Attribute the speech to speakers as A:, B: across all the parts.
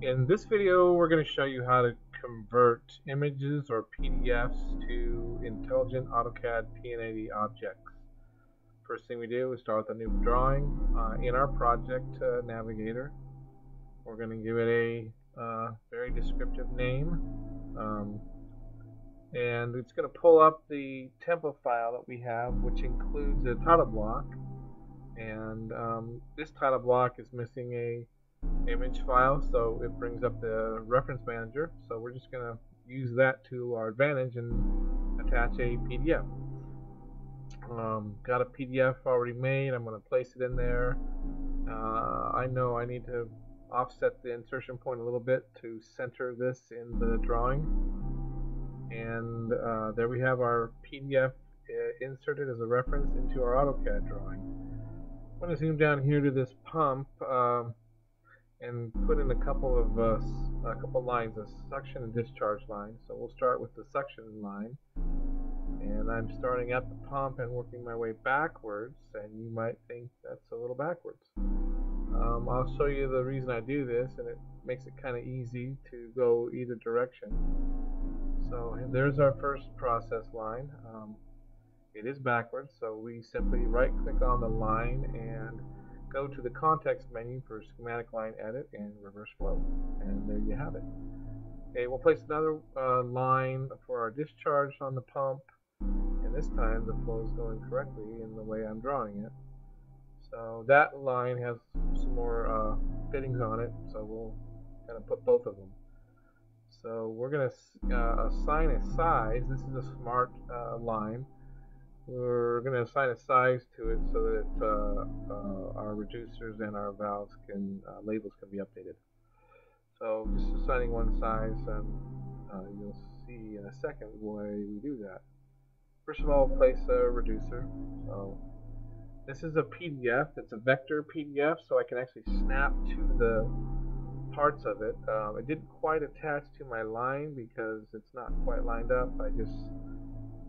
A: In this video, we're going to show you how to convert images or PDFs to intelligent AutoCAD P&ID objects. First thing we do is start with a new drawing. In our project navigator, we're going to give it a very descriptive name. And it's going to pull up the template file that we have, which includes a title block. And this title block is missing a image file, so it brings up the reference manager. So we're just going to use that to our advantage and attach a PDF. Got a PDF already made. I'm going to place it in there. I know I need to offset the insertion point a little bit to center this in the drawing. And there we have our PDF inserted as a reference into our AutoCAD drawing. I'm going to zoom down here to this pump and put in a couple lines, a suction and discharge line. So we'll start with the suction line, and I'm starting at the pump and working my way backwards, and you might think that's a little backwards. I'll show you the reason I do this, and it makes it kind of easy to go either direction. So there's our first process line. It is backwards, so we simply right click on the line and go to the context menu for schematic line edit and reverse flow, and there you have it. Okay, we'll place another line for our discharge on the pump, and this time the flow is going correctly in the way I'm drawing it. So that line has some more fittings on it, so we'll kind of put both of them. So we're going to assign a size. This is a smart line. We're going to assign a size to it so that our reducers and our valves labels can be updated. So just assigning one size, and you'll see in a second why we do that. First of all, place a reducer. So this is a PDF. It's a vector PDF, so I can actually snap to the parts of it. It didn't quite attach to my line because it's not quite lined up. I just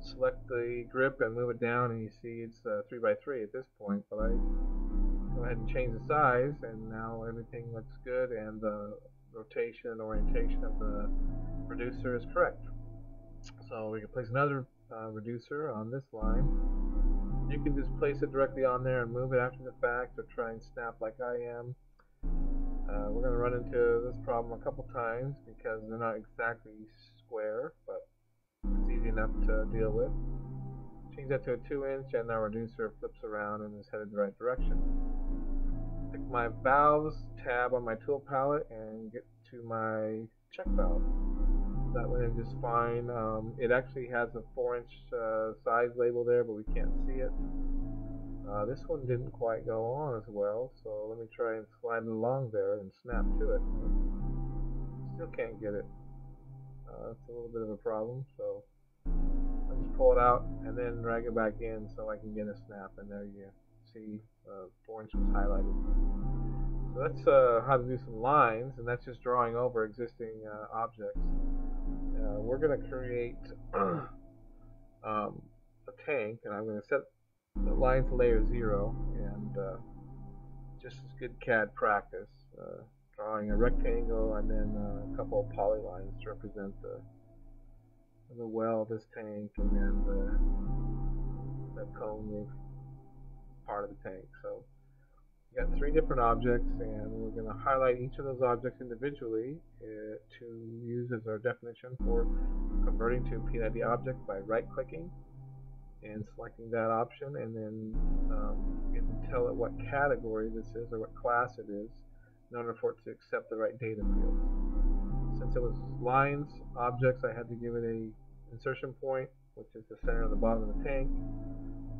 A: select the grip and move it down, and you see it's 3x3 at this point, but I go ahead and change the size, and now everything looks good, and the rotation and orientation of the reducer is correct. So we can place another reducer on this line. You can just place it directly on there and move it after the fact, or try and snap like I am. We're going to run into this problem a couple times because they're not exactly square, but it's easy enough to deal with. Change that to a 2-inch, and our reducer flips around and is headed the right direction. Pick my valves tab on my tool palette and get to my check valve. That went in just fine. It actually has a 4-inch size label there, but we can't see it. This one didn't quite go on as well, so let me try and slide it along there and snap to it. Still can't get it. That's a little bit of a problem, so I'll just pull it out and then drag it back in so I can get a snap, and there you see 4-inch was highlighted. So that's how to do some lines, and that's just drawing over existing objects. We're going to create a tank, and I'm going to set the line to layer 0, and just as good CAD practice, drawing a rectangle and then a couple of polylines to represent the well of this tank, and then the cone roof part of the tank. So we got 3 different objects, and we're going to highlight each of those objects individually to use as our definition for converting to a P&ID object by right-clicking and selecting that option, and then you can tell it what category this is or what class it is in order for it to accept the right data fields. Since it was lines, objects, I had to give it a insertion point, which is the center of the bottom of the tank.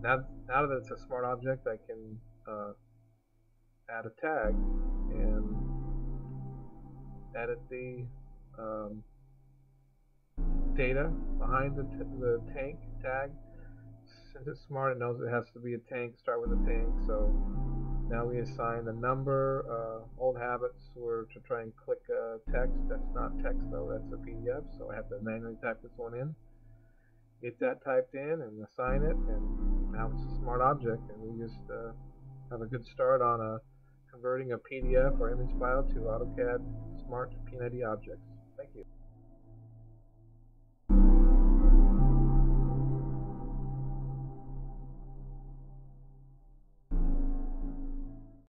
A: Now that it's a smart object, I can add a tag and edit the data behind the tank tag. Since it's smart, it knows it has to be a tank, start with a tank. So now we assign the number. Old habits were to try and click text. That's not text though, that's a PDF, so I have to manually type this one in. Get that typed in and assign it, and now it's a smart object, and we just have a good start on converting a PDF or image file to AutoCAD Smart P&ID objects. Thank you.